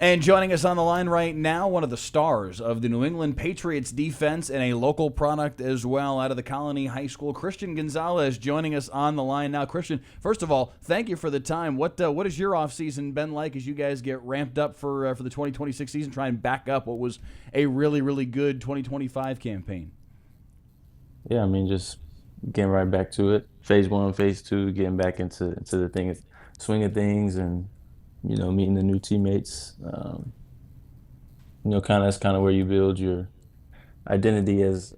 And joining us on the line right now, one of the stars of the New England Patriots defense and a local product as well out of the Colony High School, Christian Gonzalez, joining us on the line now. Christian, first of all, thank you for the time. What has your offseason been like as you guys get ramped up for the 2026 season, try and back up what was a really, really good 2025 campaign? Yeah, I mean, just getting right back to it. Phase one, phase two, getting back into the swing of things, and meeting the new teammates. That's kind of where you build your identity as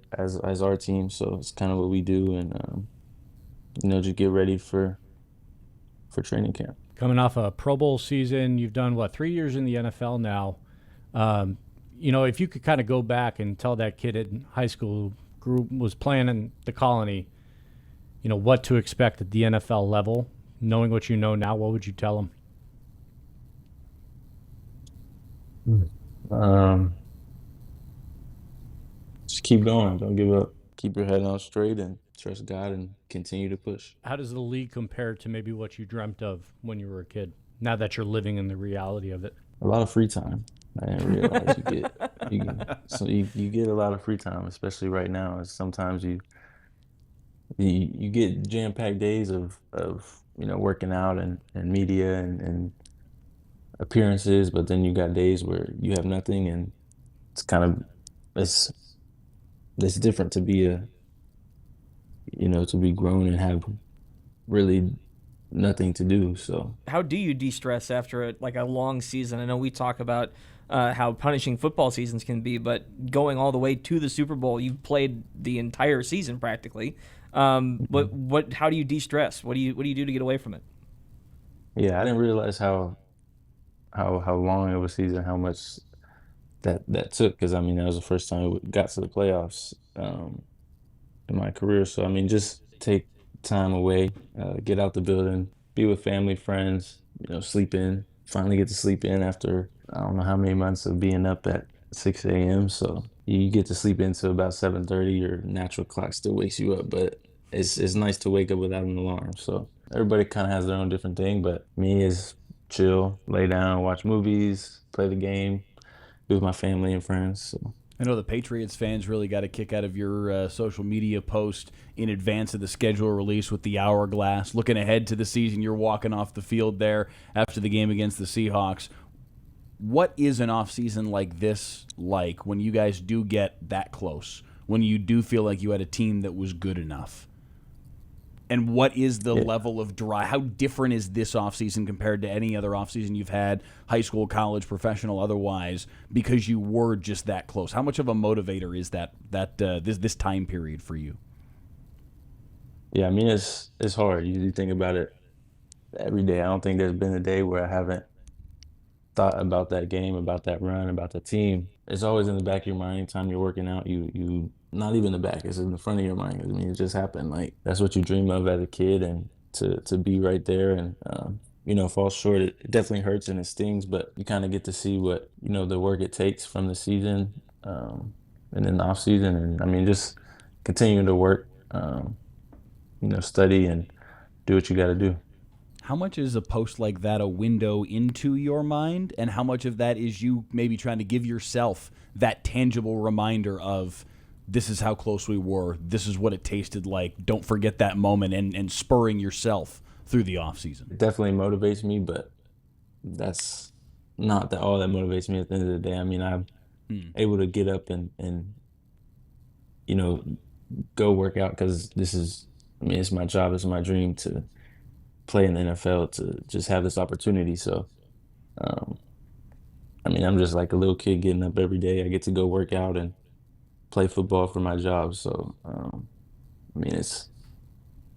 our team. So it's kind of what we do, and just get ready for training camp. Coming off a Pro Bowl season, you've done what, 3 years in the NFL now. Um, if you could kind of go back and tell that kid in high school group was playing in the Colony, what to expect at the NFL level, knowing what you know now, what would you tell him? Um, just keep going. Don't give up. Keep your head on straight and trust God and continue to push. How does the league compare to maybe what you dreamt of when you were a kid? Now that you're living in the reality of it. A lot of free time. I didn't realize you get a lot of free time, especially right now. Sometimes you get jam-packed days of working out and media and appearances, but then you got days where you have nothing, and it's kind of it's it's different to be to be grown and have really nothing to do. So How do you de-stress after a long season? I know we talk about how punishing football seasons can be, but going all the way to the Super Bowl, you've played the entire season practically. What? How do you de-stress? What do you do to get away from it? yeah, I didn't realize how long of a season, how much that took, because I mean that was the first time we got to the playoffs in my career. So I mean, just take time away, get out the building, be with family, friends, sleep in. Finally get to sleep in after I don't know how many months of being up at 6 a.m. So you get to sleep until about 7:30. Your natural clock still wakes you up, but it's nice to wake up without an alarm. So everybody kind of has their own different thing, but me is chill, lay down, watch movies, play the game, be with my family and friends. So I know the Patriots fans really got a kick out of your social media post in advance of the schedule release with the hourglass. Looking ahead to the season, you're walking off the field there after the game against the Seahawks. What is an offseason like this like when you guys do get that close, when you do feel like you had a team that was good enough? And what is the yeah, level of dry? How different is this offseason compared to any other offseason you've had, high school, college, professional, otherwise, because you were just that close? How much of a motivator is this time period for you? yeah. I mean, it's hard. You think about it every day. I don't think there's been a day where I haven't thought about that game, about that run, about the team. It's always in the back of your mind. Anytime you're working out, you not even the back. It's in the front of your mind. 'Cause, I mean, it just happened. Like that's what you dream of as a kid, and to be right there and fall short. It definitely hurts and it stings, but you kind of get to see what the work it takes from the season, and then the off season, and I mean just continuing to work, study and do what you got to do. How much is a post like that a window into your mind, and how much of that is you maybe trying to give yourself that tangible reminder of this is how close we were, this is what it tasted like, don't forget that moment, and spurring yourself through the offseason? It definitely motivates me, but that's not that all that motivates me at the end of the day. I mean, I'm able to get up and you know go work out because I mean, it's my job, it's my dream to play in the NFL, to just have this opportunity. So, um, I mean, I'm just like a little kid getting up every day. I get to go work out and play football for my job. So, I mean, it's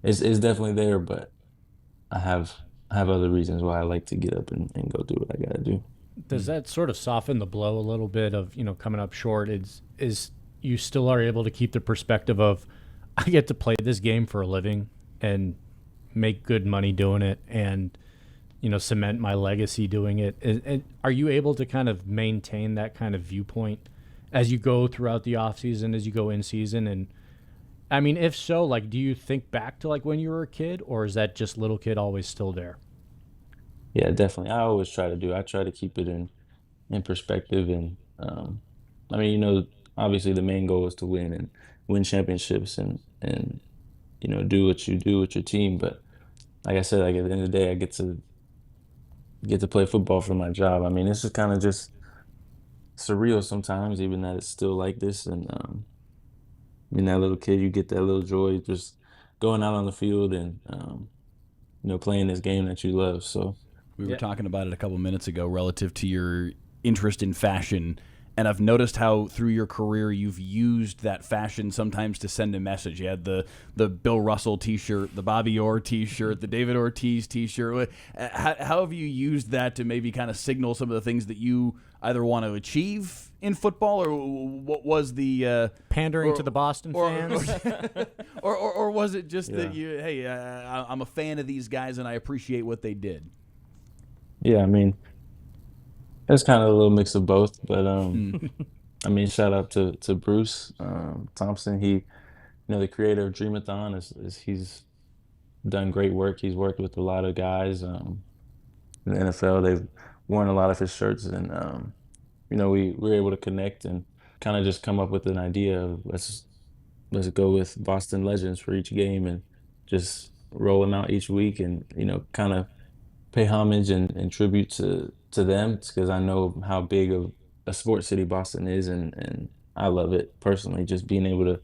definitely there, but I have I have other reasons why I like to get up and go do what I gotta do. Does that sort of soften the blow a little bit of, coming up short? Is you still are able to keep the perspective of I get to play this game for a living and make good money doing it and cement my legacy doing it. And are you able to kind of maintain that kind of viewpoint as you go throughout the off season, as you go in season? And I mean, if so, like, do you think back to like when you were a kid, or is that just little kid always still there? Yeah, definitely. I always try to do. I try to keep it in perspective. And I mean, you know, obviously the main goal is to win and win championships and you know, do what you do with your team. But like I said, like at the end of the day, I get to play football for my job. I mean, this is kind of just surreal sometimes, even that it's still like this. And I mean, that little kid, you get that little joy just going out on the field and you know, playing this game that you love. So We were Yeah. talking about it a couple minutes ago relative to your interest in fashion, and I've noticed how through your career you've used that fashion sometimes to send a message. You had the Bill Russell T-shirt, the Bobby Orr T-shirt, the David Ortiz T-shirt. How have you used that to maybe kind of signal some of the things that you either want to achieve in football, or what was the Pandering or- to the Boston fans. or was it just Yeah. that you, hey, I'm a fan of these guys and I appreciate what they did? yeah, I mean, it's kind of a little mix of both. But I mean, shout out to Bruce Thompson. He, you know, the creator of Dreamathon is he's done great work. He's worked with a lot of guys in the NFL. They've worn a lot of his shirts, and you know, we were able to connect and kind of just come up with an idea of let's go with Boston legends for each game and just roll them out each week, and you know, kind of pay homage and tribute to them because I know how big of a sports city Boston is, and I love it personally. Just being able to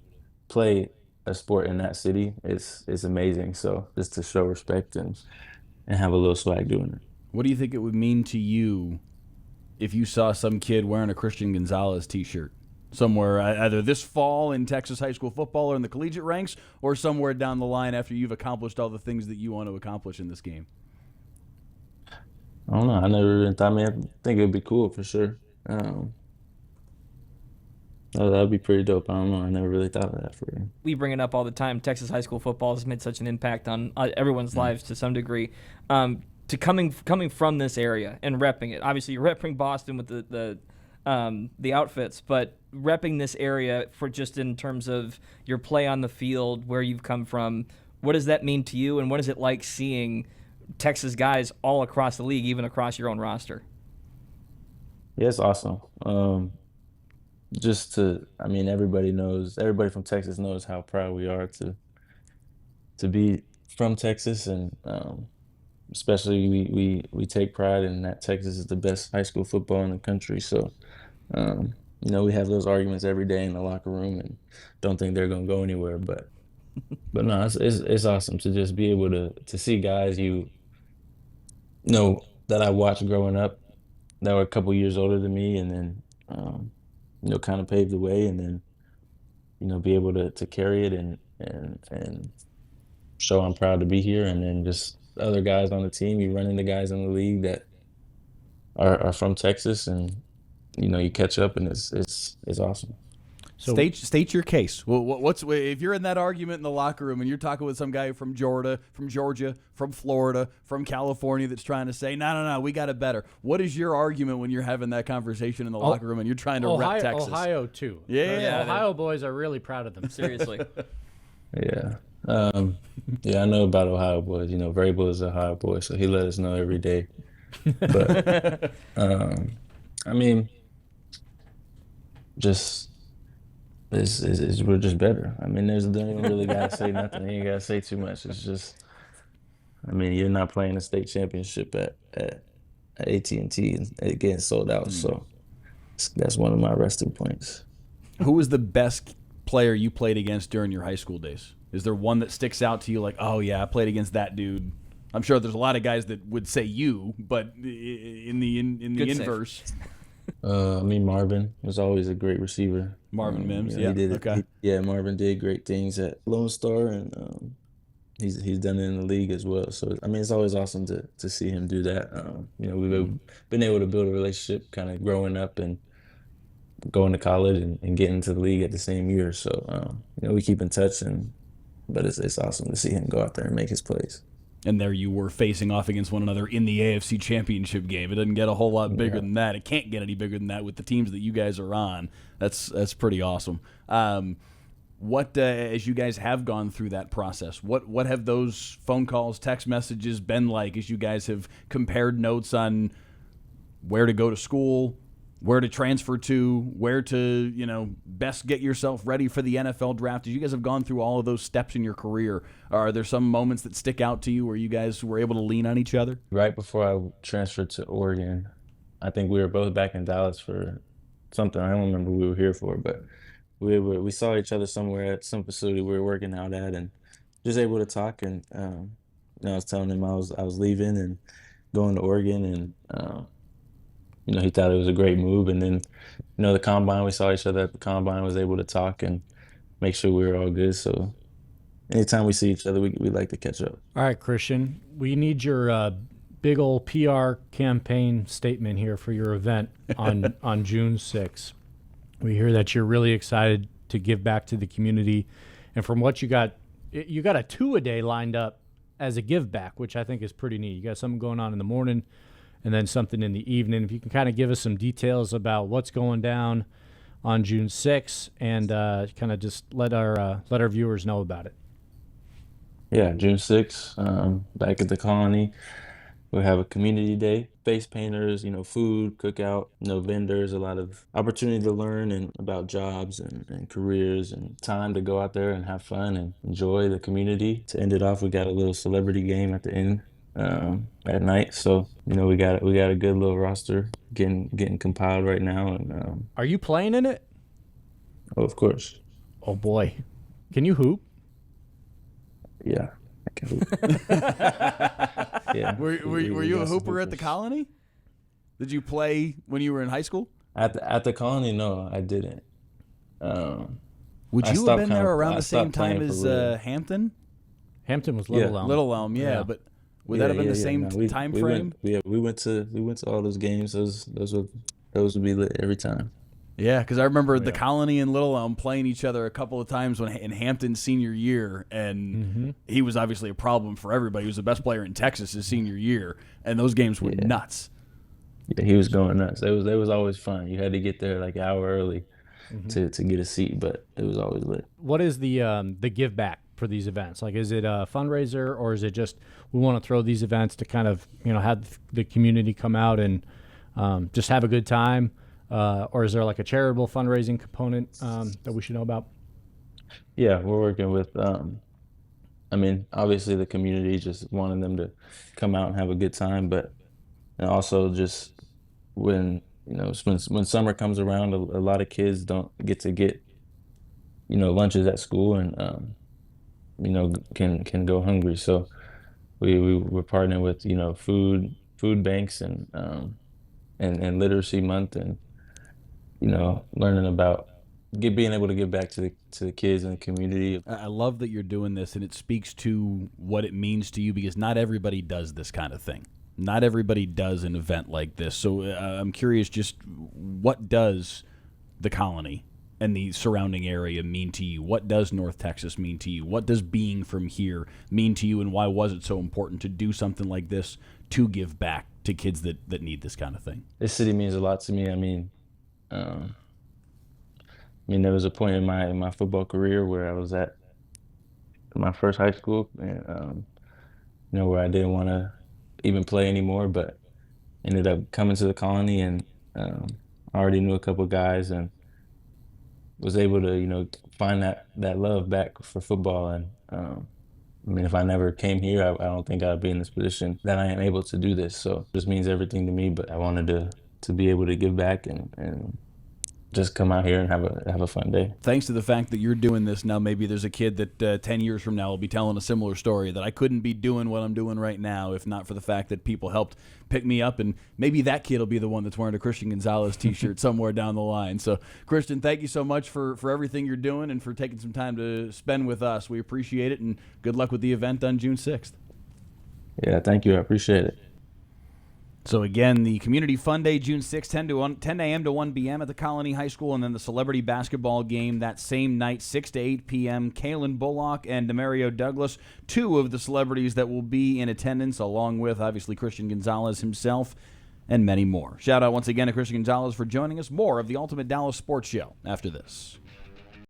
play a sport in that city is amazing. So just to show respect and have a little swag doing it. What do you think it would mean to you if you saw some kid wearing a Christian Gonzalez T-shirt somewhere, either this fall in Texas high school football or in the collegiate ranks, or somewhere down the line after you've accomplished all the things that you want to accomplish in this game? I don't know. I never even thought. I mean, I think it'd be cool for sure. That'd be pretty dope. I don't know. I never really thought of that for you. We bring it up all the time. Texas high school football has made such an impact on everyone's lives to some degree. To coming from this area and repping it. Obviously, you're repping Boston with the outfits, but repping this area for just in terms of your play on the field, where you've come from. What does that mean to you, and what is it like seeing Texas guys all across the league, even across your own roster? Yeah, it's awesome. I mean, everybody from Texas knows how proud we are to be from Texas, and especially we take pride in that Texas is the best high school football in the country. So, you know, we have those arguments every day in the locker room, and don't think they're gonna go anywhere. But no, it's awesome to just be able to see guys you know that I watched growing up that were a couple years older than me, and then you know, kind of paved the way, and then you know, be able to carry it and show I'm proud to be here, and then just other guys on the team. You run into guys in the league that are from Texas, and you know, you catch up, and it's awesome. So State your case. Well, what's if you're in that argument in the locker room and you're talking with some guy from Georgia, from Florida, from California that's trying to say, no, we got it better. What is your argument when you're having that conversation in the locker room and you're trying to rep Texas? Ohio too. Yeah. The Ohio boys are really proud of them. Seriously. Yeah. Yeah, I know about Ohio boys. You know, Vrabel is an Ohio boy, so he let us know every day. But I mean, just we're just better. I mean, don't even really gotta say nothing. You ain't gotta say too much. It's just, I mean, you're not playing a state championship at AT&T and it getting sold out. So that's one of my resting points. Who was the best player you played against during your high school days? Is there one that sticks out to you like, oh yeah, I played against that dude? I'm sure there's a lot of guys that would say you, but in the Good save. inverse, I mean, Marvin was always a great receiver. Marvin Mims, you know, yeah, he did okay. Marvin did great things at Lone Star, and he's done it in the league as well. So I mean, it's always awesome to see him do that. You know, we've been able to build a relationship, kind of growing up and going to college and getting into the league at the same year. So you know, we keep in touch, but it's awesome to see him go out there and make his plays. And there you were facing off against one another in the AFC Championship game. It doesn't get a whole lot bigger than that. It can't get any bigger than that with the teams that you guys are on. That's pretty awesome. What as you guys have gone through that process, what have those phone calls, text messages been like as you guys have compared notes on where to go to school, where to transfer to, where to, best get yourself ready for the NFL draft. As you guys have gone through all of those steps in your career, are there some moments that stick out to you where you guys were able to lean on each other? Right before I transferred to Oregon, I think we were both back in Dallas for something. I don't remember what we were here for, but we saw each other somewhere at some facility we were working out at, and just able to talk. And I was telling him I was leaving and going to Oregon, and he thought it was a great move. And then the combine, we saw each other at the combine, was able to talk and make sure we were all good. So anytime we see each other, we like to catch up. All right, Christian, we need your big old PR campaign statement here for your event on June 6th. We hear that you're really excited to give back to the community, and from what you got a two-a-day lined up as a give back, which I think is pretty neat. You got something going on in the morning and then something in the evening. If you can kind of give us some details about what's going down on June 6th and kind of just let our viewers know about it. Yeah, June 6th, back at the Colony. We'll have a community day, face painters, food, cookout, vendors, a lot of opportunity to learn and about jobs and careers, and time to go out there and have fun and enjoy the community. To end it off, we got a little celebrity game at the end at night. So, we got a good little roster getting compiled right now. And Are you playing in it? Oh, of course. Oh boy, can you hoop? Yeah, I can hoop. Yeah. Were you a hooper at the Colony? Did you play when you were in high school? At the Colony, no, I didn't. Would you have been there around the same time as Hampton? Hampton was Little Elm. Little Elm, yeah. But would that have been the same time frame? We went to all those games. Those would be lit every time. Yeah, because I remember the Colony and Little Elm playing each other a couple of times in Hampton's senior year, and he was obviously a problem for everybody. He was the best player in Texas his senior year, and those games were nuts. Yeah, he was going nuts. It was always fun. You had to get there like an hour early to get a seat, but it was always lit. What is the give back for these events? Like, is it a fundraiser, or is it just we want to throw these events to kind of have the community come out and just have a good time? Or is there like a charitable fundraising component that we should know about? Yeah, we're working with, obviously the community, just wanting them to come out and have a good time, but and also just when summer comes around, a lot of kids don't get lunches at school and can go hungry. So we're partnering with food banks and literacy month, and learning about being able to give back to the kids and the community. I love that you're doing this, and it speaks to what it means to you, because not everybody does this kind of thing. Not everybody does an event like this. So I'm curious, just what does the Colony and the surrounding area mean to you? What does North Texas mean to you? What does being from here mean to you, and why was it so important to do something like this to give back to kids that need this kind of thing? This city means a lot to me. There was a point in my football career where I was at my first high school, and where I didn't want to even play anymore, but ended up coming to the Colony, and I already knew a couple guys and was able to find that love back for football. And if I never came here, I don't think I'd be in this position that I am able to do this. So this means everything to me, but I wanted to be able to give back and just come out here and have a fun day. Thanks to the fact that you're doing this now, maybe there's a kid that 10 years from now will be telling a similar story, that I couldn't be doing what I'm doing right now if not for the fact that people helped pick me up, and maybe that kid will be the one that's wearing a Christian Gonzalez t-shirt somewhere down the line. So, Christian, thank you so much for everything you're doing and for taking some time to spend with us. We appreciate it, and good luck with the event on June 6th. Yeah, thank you. I appreciate it. So again, the Community Fun Day, June 6th, 10 a.m. to 1 p.m. at the Colony High School, and then the celebrity basketball game that same night, 6 to 8 p.m. Kalen Bullock and Demario Douglas, two of the celebrities that will be in attendance, along with, obviously, Christian Gonzalez himself and many more. Shout out once again to Christian Gonzalez for joining us. More of the Ultimate Dallas Sports Show after this.